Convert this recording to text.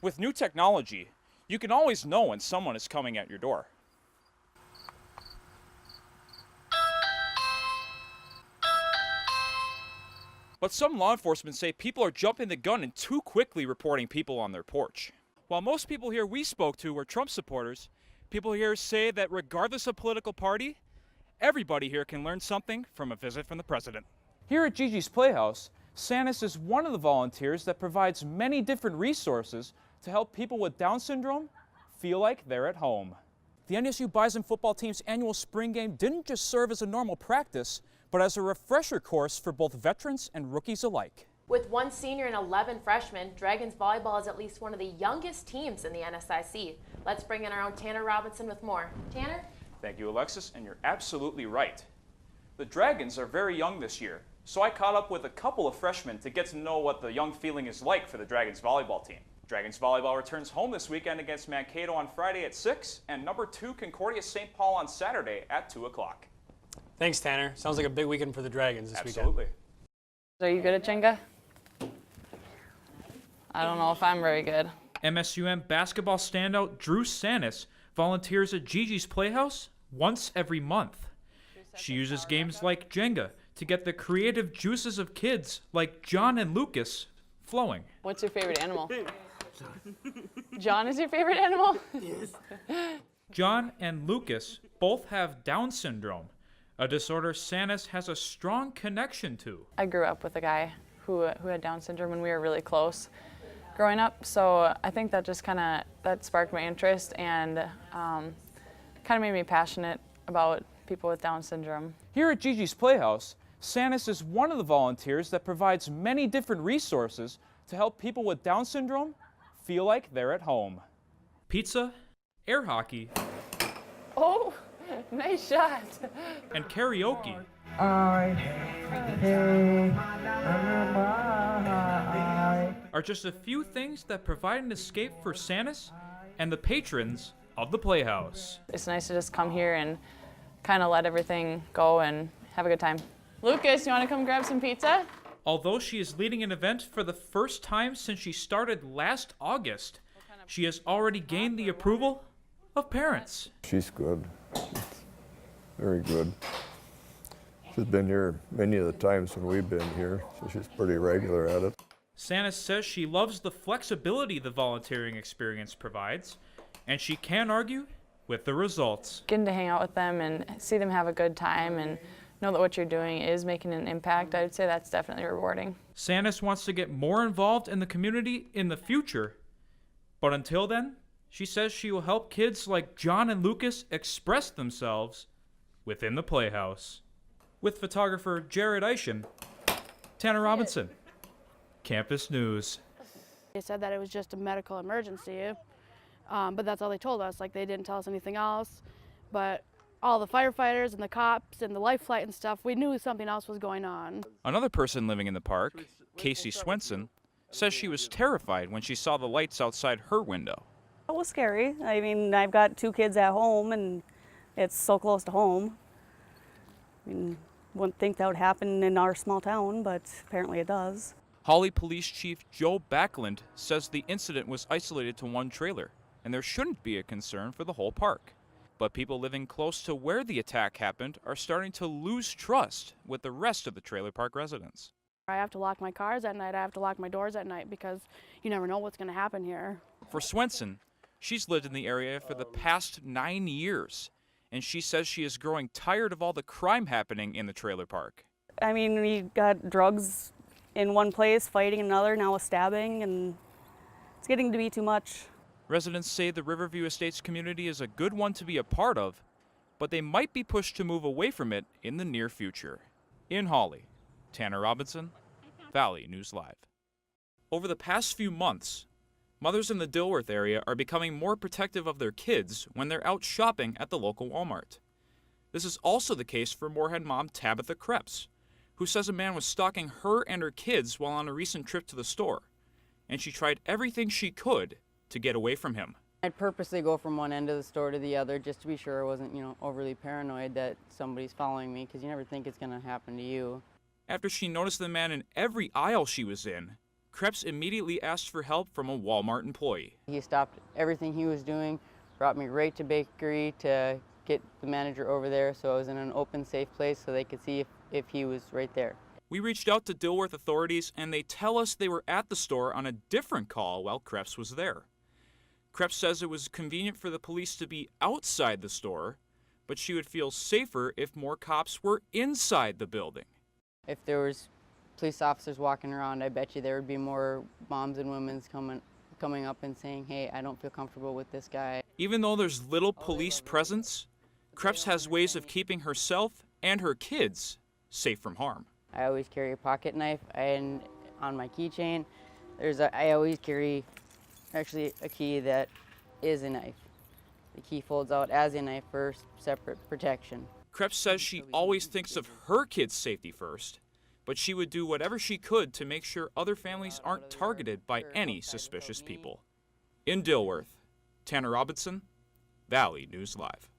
With new technology, you can always know when someone is coming at your door. But some law enforcement say people are jumping the gun and too quickly reporting people on their porch. While most people here we spoke to were Trump supporters, people here say that regardless of political party, everybody here can learn something from a visit from the president. Here at Gigi's Playhouse, Sanis is one of the volunteers that provides many different resources to help people with Down syndrome feel like they're at home. The NSU Bison football team's annual spring game didn't just serve as a normal practice, but as a refresher course for both veterans and rookies alike. With 1 senior and 11 freshmen, Dragons volleyball is at least one of the youngest teams in the NSIC. Let's bring in our own Tanner Robinson with more. Tanner? Thank you, Alexis, and you're absolutely right. The Dragons are very young this year, so I caught up with a couple of freshmen to get to know what the young feeling is like for the Dragons volleyball team. Dragons volleyball returns home this weekend against Mankato on Friday at 6 and number 2 Concordia St. Paul on Saturday at 2 o'clock. Thanks, Tanner. Sounds like a big weekend for the Dragons this Absolutely. weekend. Are you good at Jenga? I don't know if I'm very good. MSUM basketball standout Drew Sanis volunteers at Gigi's Playhouse once every month. She uses games like Jenga to get the creative juices of kids like John and Lucas flowing. What's your favorite animal? John is your favorite animal? Yes. John and Lucas both have Down syndrome, a disorder Sanis has a strong connection to. I grew up with a guy who had Down syndrome, and we were really close growing up, so I think that just that sparked my interest and kind of made me passionate about people with Down syndrome. Here at Gigi's Playhouse, Sanis is one of the volunteers that provides many different resources to help people with Down syndrome feel like they're at home. Pizza, air hockey, Oh, nice shot. and karaoke are just a few things that provide an escape for Sanis and the patrons of the Playhouse. It's nice to just come here and kind of let everything go and have a good time. Lucas, you want to come grab some pizza? Although she is leading an event for the first time since she started last August, she has already gained the approval of parents. She's good. She's very good. She's been here many of the times when we've been here, so she's pretty regular at it. Sanis says she loves the flexibility the volunteering experience provides, and she can't argue with the results. Getting to hang out with them and see them have a good time and know that what you're doing is making an impact, I would say that's definitely rewarding. Sanis wants to get more involved in the community in the future, but until then, she says she will help kids like John and Lucas express themselves within the Playhouse. With photographer Jared Eischen, Tanner Robinson, Campus News. They said that it was just a medical emergency, but that's all they told us. Like, they didn't tell us anything else. But all the firefighters and the cops and the life flight and stuff, we knew something else was going on. Another person living in the park, Casey Swenson, says she was terrified when she saw the lights outside her window. It was scary. I mean, I've got 2 kids at home, and it's so close to home. I mean, wouldn't think that would happen in our small town, but apparently it does. Hawley Police Chief Joe Backlund says the incident was isolated to one trailer, and there shouldn't be a concern for the whole park. But people living close to where the attack happened are starting to lose trust with the rest of the trailer park residents. I have to lock my cars at night. I have to lock my doors at night because you never know what's going to happen here. For Swenson, she's lived in the area for the past 9 years, and she says she is growing tired of all the crime happening in the trailer park. I mean, we got drugs in one place, fighting in another, now a stabbing, and it's getting to be too much. Residents say the Riverview Estates community is a good one to be a part of, but they might be pushed to move away from it in the near future. In Hawley, Tanner Robinson, Valley News Live. Over the past few months, mothers in the Dilworth area are becoming more protective of their kids when they're out shopping at the local Walmart. This is also the case for Moorhead mom Tabitha Krebs, who says a man was stalking her and her kids while on a recent trip to the store, and she tried everything she could to get away from him. I'd purposely go from one end of the store to the other just to be sure I wasn't, overly paranoid that somebody's following me, because you never think it's going to happen to you. After she noticed the man in every aisle she was in, Krebs immediately asked for help from a Walmart employee. He stopped everything he was doing, brought me right to bakery to get the manager over there so I was in an open, safe place so they could see if he was right there. We reached out to Dilworth authorities, and they tell us they were at the store on a different call while Krebs was there. Krebs says it was convenient for the police to be outside the store, but she would feel safer if more cops were inside the building. If there was police officers walking around, I bet you there would be more moms and women coming up and saying, hey, I don't feel comfortable with this guy. Even though there's little police presence, Krebs has ways of keeping herself and her kids safe from harm. I always carry a pocket knife, and on my keychain, I always carry actually a key that is a knife. The key folds out as a knife for separate protection. Krebs says she always thinks of her kids' safety first, but she would do whatever she could to make sure other families aren't targeted by any suspicious people. In Dilworth, Tanner Robinson, Valley News Live.